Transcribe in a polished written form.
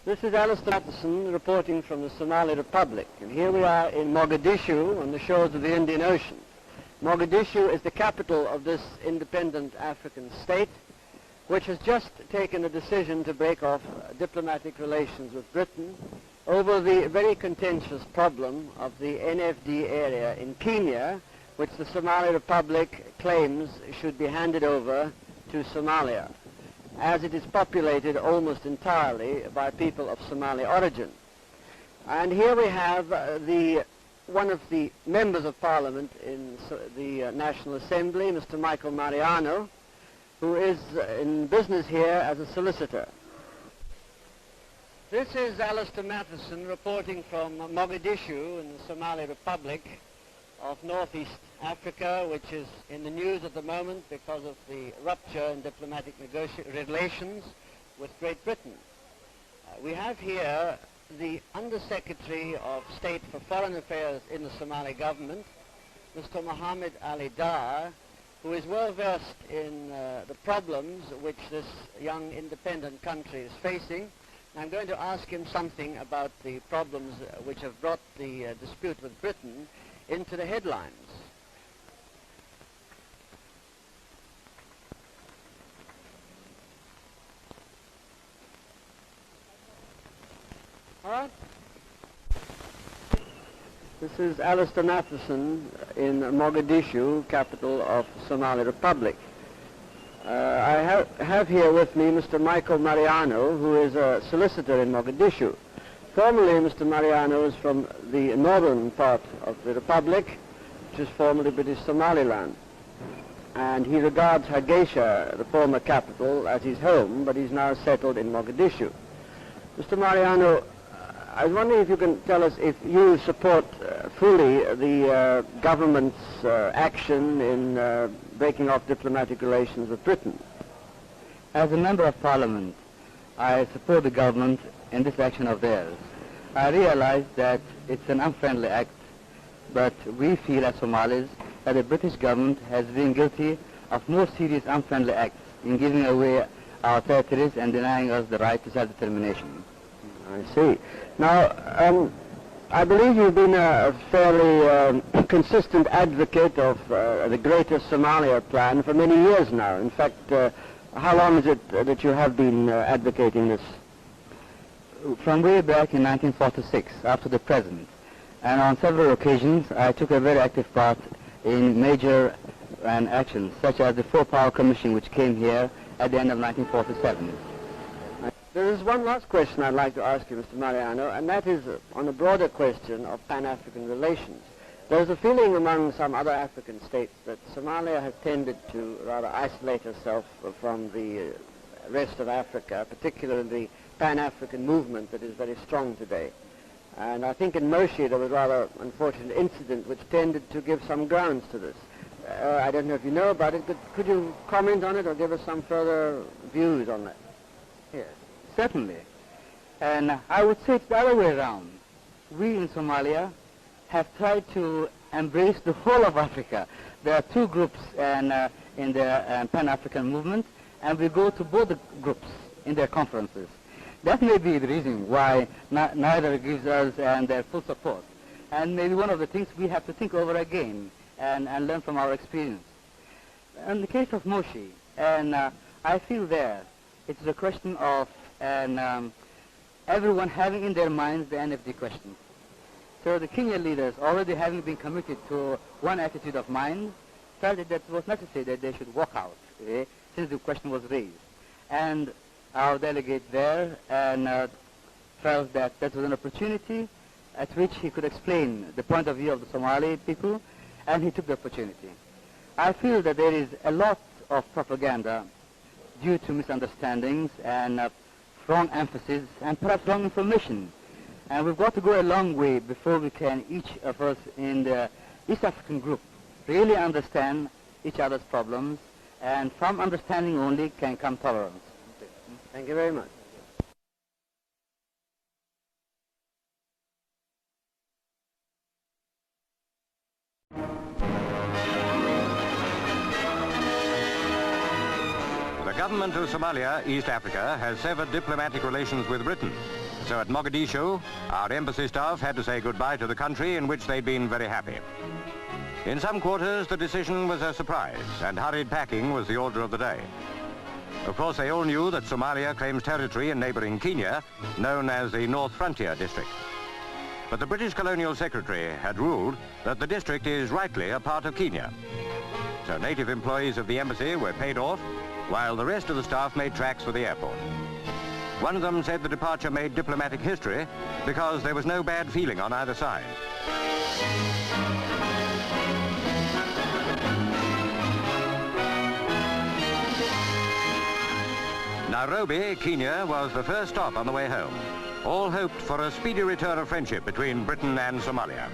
This is Alistair Matheson reporting from the Somali Republic, and here we are in Mogadishu on the shores of the Indian Ocean. Mogadishu is the capital of this independent African state, which has just taken a decision to break off diplomatic relations with Britain over the very contentious problem of the NFD area in Kenya, which the Somali Republic claims should be handed over to Somalia, as it is populated almost entirely by people of Somali origin. And here we have one of the members of Parliament in the National Assembly, Mr. Michael Mariano, who is in business here as a solicitor. This is Alistair Matheson reporting from Mogadishu in the Somali Republic of Northeast Africa, which is in the news at the moment because of the rupture in diplomatic relations with Great Britain. We have here the Under-Secretary of State for Foreign Affairs in the Somali government, Mr. Mohammed Ali Dar, who is well versed in the problems which this young independent country is facing. I'm going to ask him something about the problems which have brought the dispute with Britain into the headlines. All right. This is Alistair Matheson in Mogadishu, capital of the Somali Republic. I have here with me Mr. Michael Mariano, who is a solicitor in Mogadishu. Formerly, Mr. Mariano is from the northern part of the Republic, which is formerly British Somaliland. And he regards Hargeisa, the former capital, as his home, but he's now settled in Mogadishu. Mr. Mariano, I was wondering if you can tell us if you support fully the government's action in breaking off diplomatic relations with Britain. As a member of Parliament, I support the government in this action of theirs. I realize that it's an unfriendly act, but we feel as Somalis that the British government has been guilty of more serious unfriendly acts in giving away our territories and denying us the right to self-determination. I see. Now, I believe you've been a fairly consistent advocate of the Greater Somalia plan for many years now. In fact, how long is it that you have been advocating this? From way back in 1946, after the present. And on several occasions, I took a very active part in major actions, such as the Four-Power Commission, which came here at the end of 1947. There is one last question I'd like to ask you, Mr. Mariano, and that is on a broader question of Pan-African relations. There's a feeling among some other African states that Somalia has tended to rather isolate herself from the rest of Africa, particularly the Pan-African movement that is very strong today. And I think in Moshi there was a rather unfortunate incident which tended to give some grounds to this. I don't know if you know about it, but could you comment on it or give us some further views on that? Yes, certainly. And I would say it's the other way around. We in Somalia have tried to embrace the whole of Africa. There are two groups in the Pan-African movement, and we go to both the groups in their conferences. That may be the reason why neither gives us their full support. And maybe one of the things we have to think over again and learn from our experience. In the case of Moshi, and I feel there, it's a question of everyone having in their minds the NFD question. So the Kenyan leaders, already having been committed to one attitude of mind, felt that it was necessary that they should walk out, since the question was raised. And our delegate there felt that that was an opportunity at which he could explain the point of view of the Somali people, and he took the opportunity. I feel that there is a lot of propaganda due to misunderstandings and wrong emphasis and perhaps wrong information. And we've got to go a long way before we can, each of us in the East African group, really understand each other's problems, and from understanding only can come tolerance. Thank you very much. The government of Somalia, East Africa, has severed diplomatic relations with Britain. So at Mogadishu, our embassy staff had to say goodbye to the country in which they'd been very happy. In some quarters, the decision was a surprise, and hurried packing was the order of the day. Of course, they all knew that Somalia claims territory in neighboring Kenya, known as the North Frontier District. But the British Colonial Secretary had ruled that the district is rightly a part of Kenya. So native employees of the embassy were paid off, while the rest of the staff made tracks for the airport. One of them said the departure made diplomatic history because there was no bad feeling on either side. Nairobi, Kenya, was the first stop on the way home. All hoped for a speedy return of friendship between Britain and Somalia.